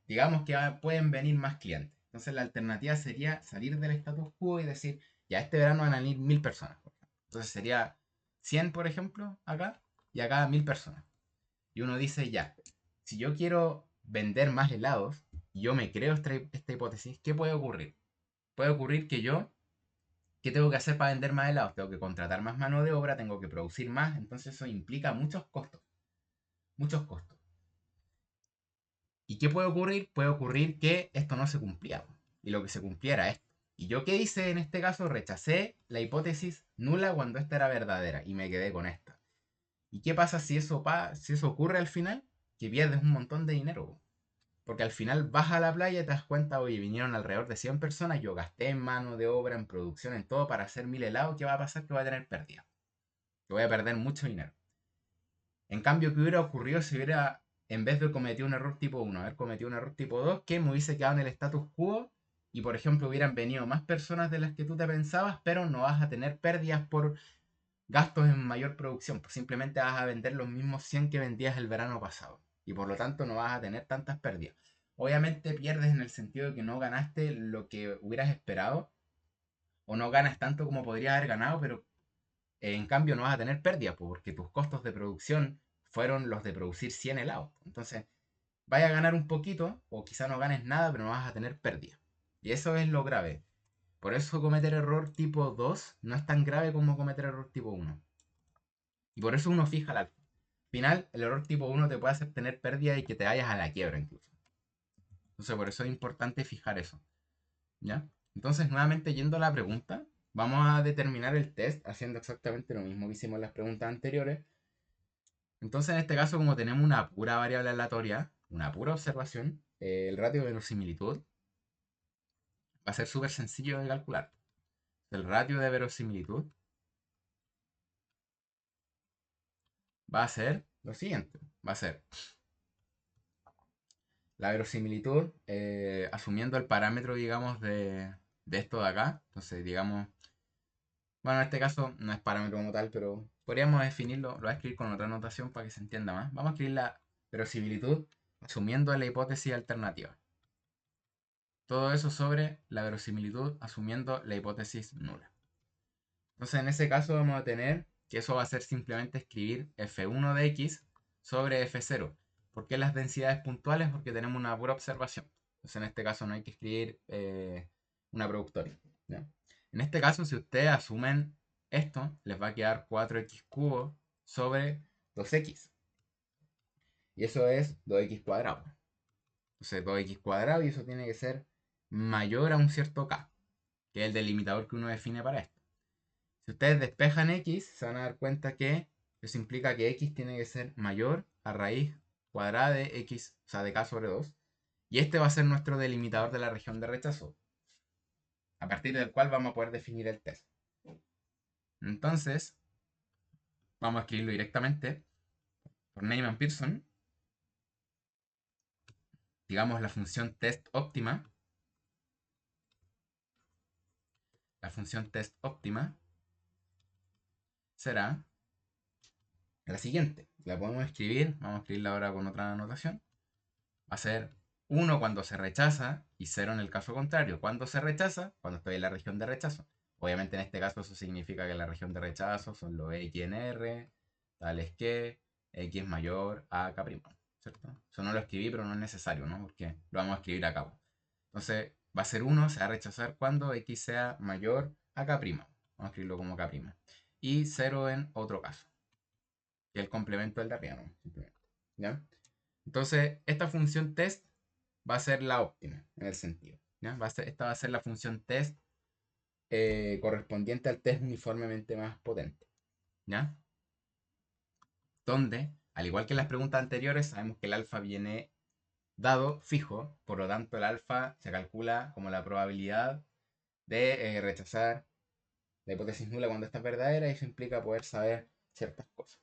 digamos que pueden venir más clientes. Entonces la alternativa sería salir del status quo y decir, ya este verano van a venir 1000 personas, por ejemplo. Entonces sería 100, por ejemplo, acá, y acá 1000 personas. Y uno dice, ya, si yo quiero vender más helados, y yo me creo esta hipótesis, ¿qué puede ocurrir? Puede ocurrir que yo, ¿qué tengo que hacer para vender más helados? Tengo que contratar más mano de obra, tengo que producir más, entonces eso implica muchos costos, muchos costos. ¿Y qué puede ocurrir? Puede ocurrir que esto no se cumplía, y lo que se cumplía era esto. ¿Y yo qué hice en este caso? Rechacé la hipótesis nula cuando esta era verdadera, y me quedé con esta. ¿Y qué pasa si eso ocurre al final? Que pierdes un montón de dinero. Porque al final vas a la playa y te das cuenta, oye, vinieron alrededor de 100 personas, yo gasté en mano de obra, en producción, en todo para hacer 1000 helados, ¿qué va a pasar? Que voy a tener pérdida. Que voy a perder mucho dinero. En cambio, ¿qué hubiera ocurrido si hubiera, en vez de cometer un error tipo 1, haber cometido un error tipo 2, que me hubiese quedado en el status quo y, por ejemplo, hubieran venido más personas de las que tú te pensabas, pero no vas a tener pérdidas por gastos en mayor producción? Pues simplemente vas a vender los mismos 100 que vendías el verano pasado y por lo tanto no vas a tener tantas pérdidas. Obviamente pierdes en el sentido de que no ganaste lo que hubieras esperado o no ganas tanto como podrías haber ganado, pero en cambio no vas a tener pérdidas pues, porque tus costos de producción fueron los de producir 100 helados. Entonces vaya a ganar un poquito o quizá no ganes nada, pero no vas a tener pérdidas. Y eso es lo grave. Por eso cometer error tipo 2 no es tan grave como cometer error tipo 1. Y por eso uno fija al final, el error tipo 1 te puede hacer tener pérdida y que te vayas a la quiebra incluso. Entonces, por eso es importante fijar eso. ¿Ya? Entonces, nuevamente yendo a la pregunta, vamos a determinar el test haciendo exactamente lo mismo que hicimos en las preguntas anteriores. Entonces, en este caso, como tenemos una pura variable aleatoria, una pura observación, el ratio de verosimilitud va a ser súper sencillo de calcular. El ratio de verosimilitud va a ser lo siguiente. Va a ser la verosimilitud, asumiendo el parámetro, digamos, de esto de acá. Entonces, digamos, bueno, en este caso no es parámetro como tal, pero podríamos definirlo, lo voy a escribir con otra notación para que se entienda más. Vamos a escribir la verosimilitud asumiendo la hipótesis alternativa. Todo eso sobre la verosimilitud asumiendo la hipótesis nula. Entonces, en ese caso vamos a tener que eso va a ser simplemente escribir f1 de x sobre f0. ¿Por qué las densidades puntuales? Porque tenemos una pura observación. Entonces, en este caso no hay que escribir una productoria. ¿Ya? En este caso, si ustedes asumen esto, les va a quedar 4x cubo sobre 2x. Y eso es 2x cuadrado. Entonces, 2x cuadrado y eso tiene que ser mayor a un cierto k, que es el delimitador que uno define para esto. Si ustedes despejan x, se van a dar cuenta que eso implica que x tiene que ser mayor a raíz cuadrada de x, o sea, de k sobre 2. Y este va a ser nuestro delimitador de la región de rechazo, a partir del cual vamos a poder definir el test. Entonces, vamos a escribirlo directamente por Neyman Pearson. Digamos la función test óptima. La función test óptima será la siguiente. La podemos escribir, vamos a escribirla ahora con otra anotación. Va a ser 1 cuando se rechaza y 0 en el caso contrario. Cuando se rechaza, cuando estoy en la región de rechazo. Obviamente en este caso eso significa que la región de rechazo son los x en r, tales que x es mayor a k'. ¿Cierto? Eso no lo escribí, pero no es necesario, ¿no? Porque lo vamos a escribir acá. Entonces va a ser 1, se va a rechazar cuando x sea mayor a k'. Vamos a escribirlo como k'. Y 0 en otro caso, que es el complemento del de arriba, ¿no? Simplemente. ¿Ya? Entonces, esta función test va a ser la óptima en el sentido. ¿Ya? Esta va a ser la función test correspondiente al test uniformemente más potente. ¿Ya? Donde, al igual que en las preguntas anteriores, sabemos que el alfa viene dado fijo, por lo tanto el alfa se calcula como la probabilidad de rechazar la hipótesis nula cuando esta es verdadera y eso implica poder saber ciertas cosas.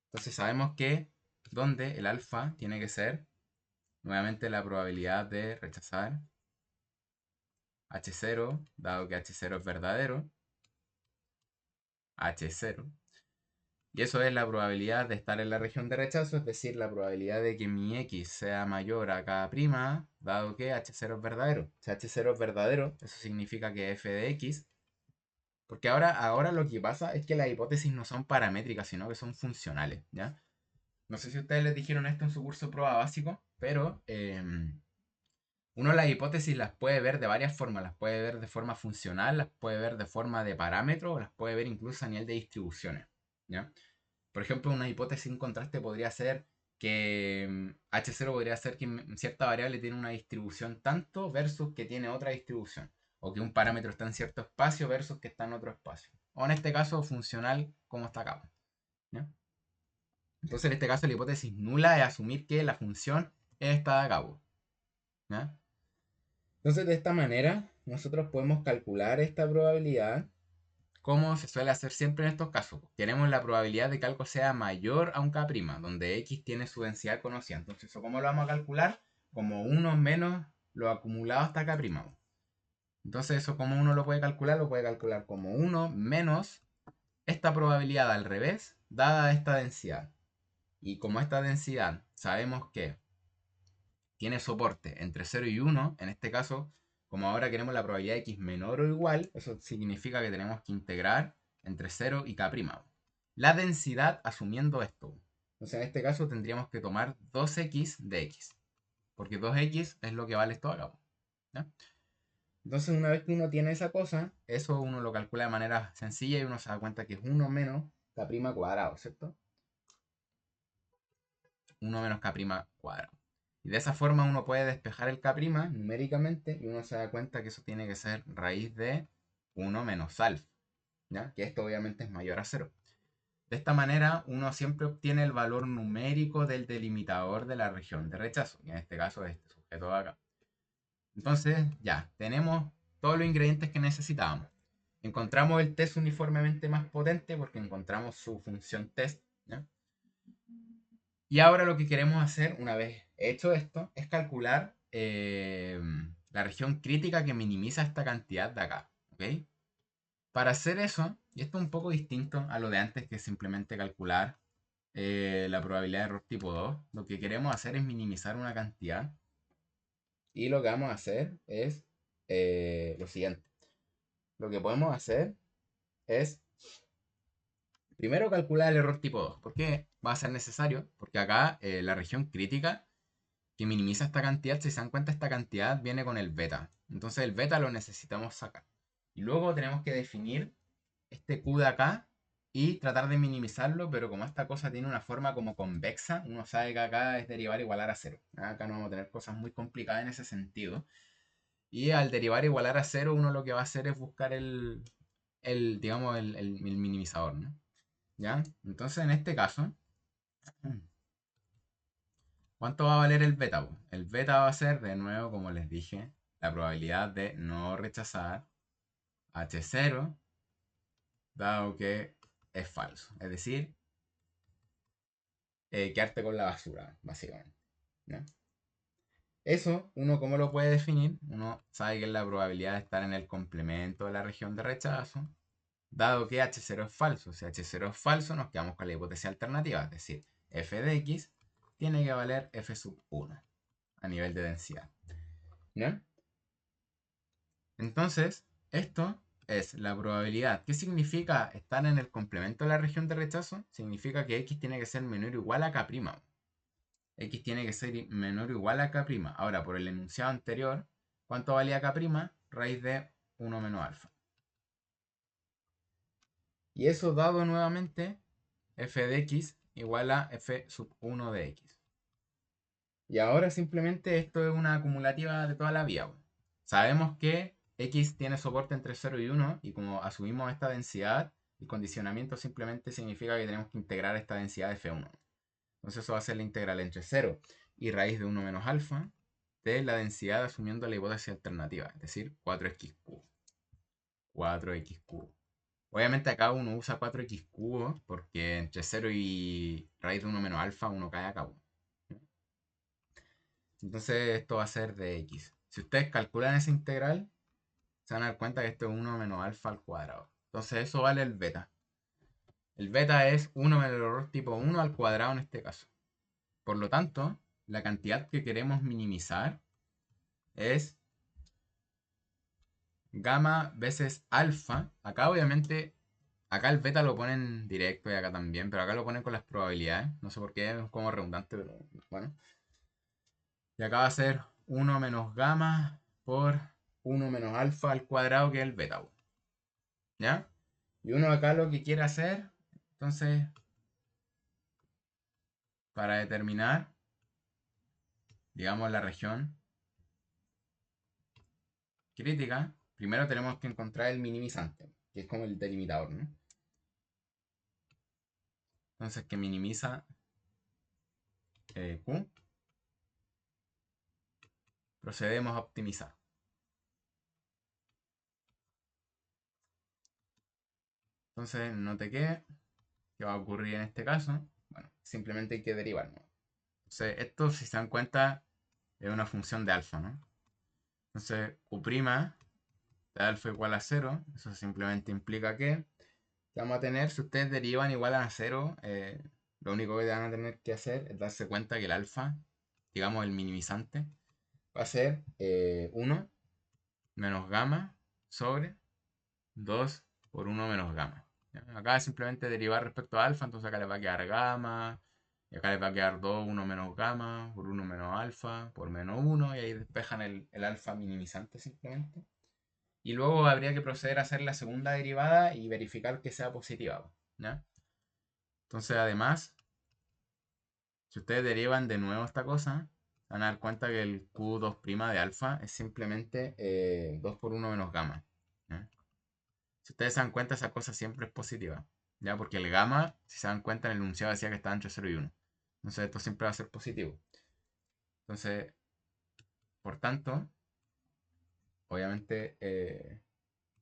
Entonces sabemos que donde el alfa tiene que ser nuevamente la probabilidad de rechazar H0, dado que H0 es verdadero, H0. Y eso es la probabilidad de estar en la región de rechazo, es decir, la probabilidad de que mi X sea mayor a K', dado que H0 es verdadero. Si H0 es verdadero, eso significa que f de X, porque ahora lo que pasa es que las hipótesis no son paramétricas, sino que son funcionales, ¿ya? No sé si ustedes les dijeron esto en su curso de prueba básico, pero uno las hipótesis las puede ver de varias formas. Las puede ver de forma funcional, las puede ver de forma de parámetro, o las puede ver incluso a nivel de distribuciones, ¿ya? Por ejemplo, una hipótesis sin contraste podría ser que H0 podría ser que cierta variable tiene una distribución tanto versus que tiene otra distribución. O que un parámetro está en cierto espacio versus que está en otro espacio. O en este caso, funcional como está acá, ¿ya? Entonces, en este caso, la hipótesis nula es asumir que la función es esta de acá, ¿ya? Entonces, de esta manera, nosotros podemos calcular esta probabilidad como se suele hacer siempre en estos casos. Tenemos la probabilidad de que algo sea mayor a un K', donde X tiene su densidad conocida. Entonces, ¿eso cómo lo vamos a calcular? Como 1 menos lo acumulado hasta K'. Entonces, eso como uno lo puede calcular como 1 menos esta probabilidad al revés, dada esta densidad. Y como esta densidad sabemos que tiene soporte entre 0 y 1, en este caso, como ahora queremos la probabilidad de x menor o igual, eso significa que tenemos que integrar entre 0 y k'. La densidad asumiendo esto. Entonces en este caso tendríamos que tomar 2x de x, porque 2x es lo que vale esto acá, ¿ya? Entonces una vez que uno tiene esa cosa, eso uno lo calcula de manera sencilla y uno se da cuenta que es 1 menos k' cuadrado, ¿cierto? 1 menos k' cuadrado. Y de esa forma uno puede despejar el K' numéricamente y uno se da cuenta que eso tiene que ser raíz de 1 menos alfa, ¿ya? Que esto obviamente es mayor a 0. De esta manera uno siempre obtiene el valor numérico del delimitador de la región de rechazo, que en este caso es este sujeto de acá. Entonces ya, tenemos todos los ingredientes que necesitábamos. Encontramos el test uniformemente más potente porque encontramos su función test, ¿ya? Y ahora lo que queremos hacer, una vez hecho esto, es calcular la región crítica que minimiza esta cantidad de acá. ¿Ok? Para hacer eso, y esto es un poco distinto a lo de antes, que es simplemente calcular la probabilidad de error tipo 2, lo que queremos hacer es minimizar una cantidad. Y lo que vamos a hacer es lo siguiente. Lo que podemos hacer es primero calcular el error tipo 2. ¿Por qué va a ser necesario? Porque acá la región crítica que minimiza esta cantidad, si se dan cuenta, esta cantidad viene con el beta. Entonces el beta lo necesitamos sacar. Y luego tenemos que definir este Q de acá y tratar de minimizarlo, pero como esta cosa tiene una forma como convexa, uno sabe que acá es derivar igualar a cero. Acá no vamos a tener cosas muy complicadas en ese sentido. Y al derivar igualar a cero, uno lo que va a hacer es buscar digamos, el minimizador, ¿no? ¿Ya? Entonces en este caso, ¿cuánto va a valer el beta? El beta va a ser, de nuevo, como les dije, la probabilidad de no rechazar H0, dado que es falso. Es decir, quedarte con la basura, básicamente, ¿no? Eso, uno cómo lo puede definir, uno sabe que es la probabilidad de estar en el complemento de la región de rechazo, dado que H0 es falso. Si H0 es falso, nos quedamos con la hipótesis alternativa, es decir, f de x tiene que valer f sub 1 a nivel de densidad, ¿no? Entonces, esto es la probabilidad. ¿Qué significa estar en el complemento de la región de rechazo? Significa que x tiene que ser menor o igual a k'. X tiene que ser menor o igual a k'. Ahora, por el enunciado anterior, ¿cuánto valía k'? Raíz de 1 menos alfa. Y eso dado nuevamente f de x igual a f sub 1 de x. Y ahora simplemente esto es una acumulativa de toda la vida. Sabemos que x tiene soporte entre 0 y 1 y como asumimos esta densidad, el condicionamiento simplemente significa que tenemos que integrar esta densidad de f1. Entonces eso va a ser la integral entre 0 y raíz de 1 menos alfa de la densidad asumiendo la hipótesis alternativa, es decir, 4x cubo. 4x cubo. Obviamente acá uno usa 4x cubo porque entre 0 y raíz de 1 menos alfa uno cae acá. Entonces esto va a ser de x. Si ustedes calculan esa integral, se van a dar cuenta que esto es 1 menos alfa al cuadrado. Entonces eso vale el beta. El beta es 1 menos el error tipo 1 al cuadrado en este caso. Por lo tanto, la cantidad que queremos minimizar es gamma veces alfa. Acá obviamente, acá el beta lo ponen directo y acá también, pero acá lo ponen con las probabilidades. No sé por qué, es como redundante, pero bueno. Y acá va a ser 1 menos gamma por 1 menos alfa al cuadrado, que es el beta. ¿Ya? Y uno acá lo que quiere hacer, entonces, para determinar, digamos, la región crítica, primero tenemos que encontrar el minimizante, que es como el delimitador, ¿no? Entonces, que minimiza Q, procedemos a optimizar. Entonces, note que, ¿qué va a ocurrir en este caso? Bueno, simplemente hay que derivar, ¿no? Entonces, esto, si se dan cuenta, es una función de alfa, ¿no? Entonces, Q' de alfa igual a 0, eso simplemente implica que vamos a tener, si ustedes derivan igual a 0, lo único que van a tener que hacer es darse cuenta que el alfa, digamos el minimizante, va a ser 1 menos gamma sobre 2 por 1 menos gamma. ¿Ya? Acá es simplemente derivar respecto a alfa, entonces acá les va a quedar gamma, y acá les va a quedar 2, 1 menos gamma, por 1 menos alfa, por menos 1, y ahí despejan el alfa minimizante simplemente. Y luego habría que proceder a hacer la segunda derivada y verificar que sea positiva. ¿Ya? Entonces, además, si ustedes derivan de nuevo esta cosa, van a dar cuenta que el Q2' de alfa es simplemente 2 por 1 menos gamma. ¿Ya? Si ustedes se dan cuenta, esa cosa siempre es positiva. ¿Ya? Porque el gamma, si se dan cuenta, en el enunciado decía que estaba entre 0 y 1. Entonces, esto siempre va a ser positivo. Entonces, por tanto, obviamente,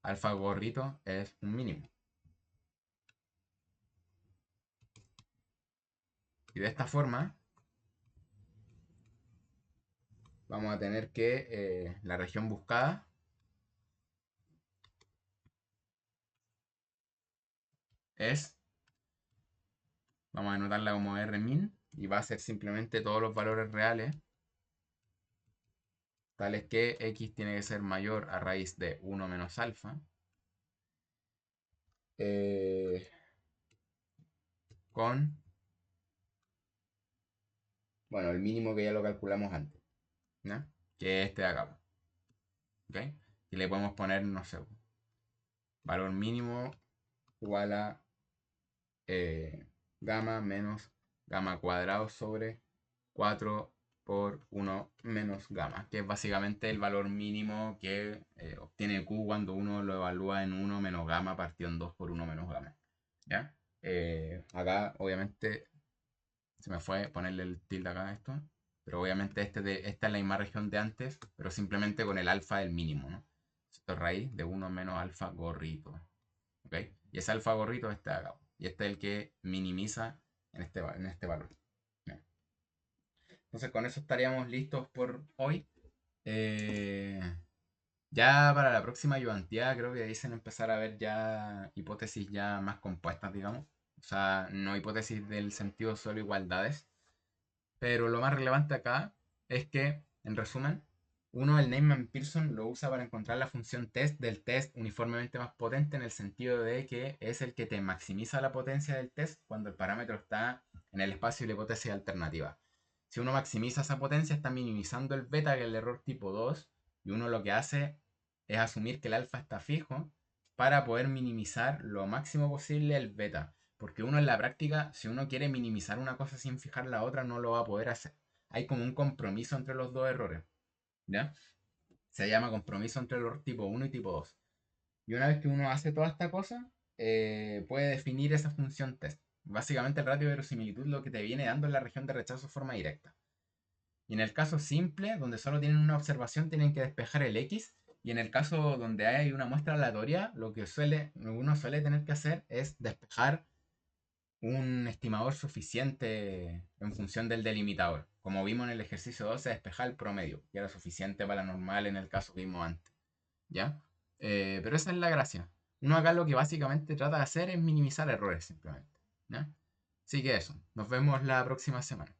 alfa gorrito es un mínimo. Y de esta forma, vamos a tener que la región buscada es, vamos a anotarla como Rmin, y va a ser simplemente todos los valores reales, tales que x tiene que ser mayor a raíz de 1 menos alfa, con, bueno, el mínimo que ya lo calculamos antes, ¿no? Que es este de acá. ¿Ok? Y le podemos poner, no sé, valor mínimo igual a gamma menos gamma cuadrado sobre 4 por 1 menos gamma, que es básicamente el valor mínimo que obtiene Q cuando uno lo evalúa en 1 menos gamma partido en 2 por 1 menos gamma. ¿Ya? Acá, obviamente, se me fue ponerle el tilde acá a esto, pero obviamente esta es la misma región de antes, pero simplemente con el alfa del mínimo, ¿no? Esto es raíz de 1 menos alfa gorrito. ¿Ok? Y ese alfa gorrito está acá. Y este es el que minimiza en este valor. ¿Ya? Entonces con eso estaríamos listos por hoy. Eh, ya para la próxima ayudantía creo que dicen empezar a ver ya hipótesis ya más compuestas, digamos. O sea, no hipótesis del sentido solo igualdades. Pero lo más relevante acá es que, en resumen, uno, el Neyman-Pearson, lo usa para encontrar la función test del test uniformemente más potente en el sentido de que es el que te maximiza la potencia del test cuando el parámetro está en el espacio de la hipótesis alternativa. Si uno maximiza esa potencia, está minimizando el beta, que es el error tipo 2, y uno lo que hace es asumir que el alfa está fijo para poder minimizar lo máximo posible el beta. Porque uno en la práctica, si uno quiere minimizar una cosa sin fijar la otra, no lo va a poder hacer. Hay como un compromiso entre los dos errores. ¿Ya? Se llama compromiso entre el error tipo 1 y tipo 2. Y una vez que uno hace toda esta cosa, puede definir esa función test. Básicamente el ratio de verosimilitud lo que te viene dando en la región de rechazo de forma directa. Y en el caso simple, donde solo tienen una observación, tienen que despejar el X. Y en el caso donde hay una muestra aleatoria, lo que uno suele tener que hacer es despejar un estimador suficiente en función del delimitador. Como vimos en el ejercicio 2, se despeja el promedio, que era suficiente para la normal en el caso que vimos antes. ¿Ya? Pero esa es la gracia. Uno acá lo que básicamente trata de hacer es minimizar errores simplemente. ¿Ya? Así que eso, nos vemos la próxima semana.